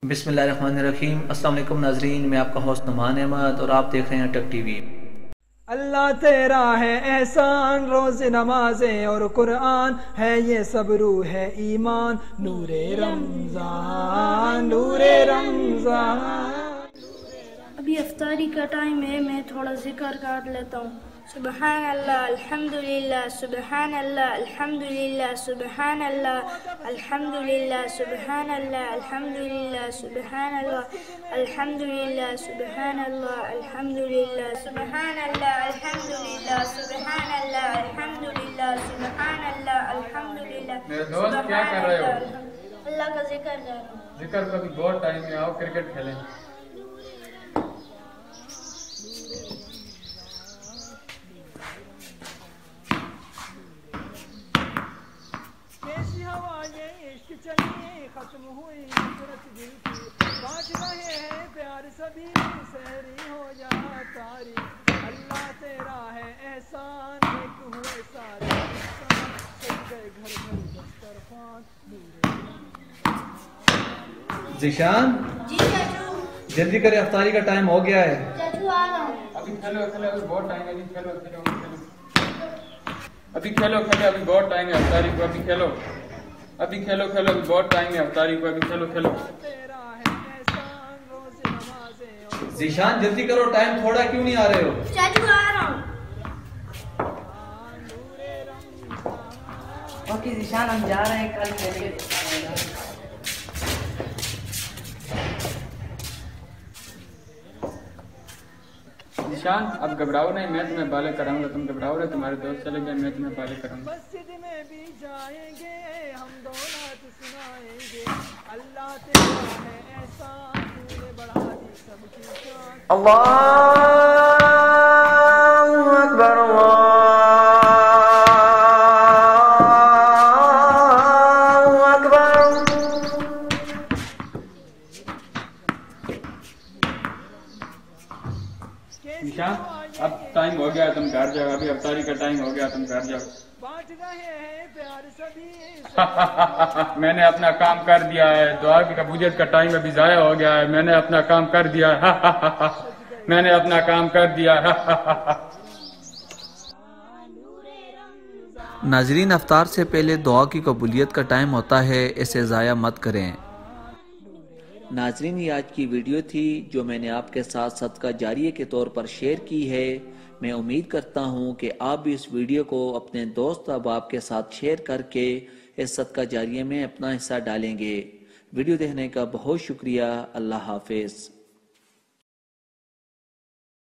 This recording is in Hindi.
बिस्मिल्लाहिर्रहमानिर्रहीम। अस्सलाम वालेकुम नाजरीन, मैं आपका होस्ट नुमान अहमद और आप देख रहे हैं टेक टीवी। अल्लाह तेरा है एहसान, रोज़ नमाजें और कुरान है, ये सब रूह है ईमान, नूरे रमजान नूरे रमजान। अभी अफ्तारी का टाइम है, मैं थोड़ा जिक्र कर लेता हूँ। सुबहान अल्लाह अल्हम्दुलिल्लाह, सुबहान अल्लाह अल्हम्दुलिल्लाह, सुबहान अल्लाह अल्हम्दुलिल्लाह, सुबहान अल्लाह अल्हम्दुलिल्लाह, सुबहान अल्लाह अल्हम्दुलिल्लाह, सुबहान अल्लाह अल्हम्दुलिल्लाह, सुबहान अल्लाह अल्हम्दुलिल्लाह, सुबहान अल्लाह अल्हम्दुलिल्लाह, सुबहान अल्लाह अल्हम्दुलिल्लाह। मेरे दोस्त क्या कर रहे हो? अल्लाह का जिक्र कर रहा हूँ। जिक्र का भी बहुत टाइम है, आओ क्रिकेट खेलें। कैसी हवाएं इश्क चली, खत्म हुई नफरत दिल की, बांट रहे हैं प्यार सभी, सहरी हो जा तारी। अल्लाह तेरा है एहसान, एक हुए सारे इंसान, सज गए घर घर दस्तरखान, ज़ीशान, जी चाचू। जल्दी करें, अफ्तारी का टाइम हो गया है। चाचू आ रहा हूँ। अभी खेलो खेलो, अभी बहुत टाइम है। अभी खेलो खेलो खेलो, अभी खेलो खेलो, अभी बहुत टाइम है अफ्तारी को। अभी खेलो, अभी खेलो खेलो, अभी बहुत टाइम है अफ्तारी को। अभी खेलो खेलो। ज़ीशान जल्दी करो, टाइम थोड़ा, क्यों नहीं आ रहे हो? चाचू आ रहा हूँ। ओके ज़ीशान, हम जा रहे हैं कल खेलेंगे। निशान, अब घबराओ नहीं, मैं तुम्हें बाले कराऊंगा। तुम घबराओ रहे, तुम्हारे दोस्त चले गए, मैं तुम्हें बाले कराऊंगा। मस्जिद में भी जाएंगे, हम दौलत सुनाएंगे, अल्लाह तेरा है एहसान, तूने बढ़ा दी सबकी शान। अल्लाहु अकबर, अल्लाहु अकबर। निशान, अब टाइम हो गया, तुम घर जाओ। अभी अफ्तारी का टाइम हो गया, तुम घर जाओ। बांट रहे हैं प्यार सभी, मैंने अपना काम कर दिया है। दुआ की कबूलियत का टाइम अभी जाया हो गया है। मैंने अपना काम कर दिया है। मैंने अपना काम कर दिया है। नाजरीन, अफ्तार से पहले दुआ की कबूलियत का टाइम होता है, इसे ज़ाया मत करें। नाजरीन, ये आज की वीडियो थी जो मैंने आपके साथ सदका जारिये के तौर पर शेयर की है। मैं उम्मीद करता हूँ कि आप भी इस वीडियो को अपने दोस्त अहबाब के साथ शेयर करके इस सदका जारिये में अपना हिस्सा डालेंगे। वीडियो देखने का बहुत शुक्रिया। अल्लाह हाफिज़।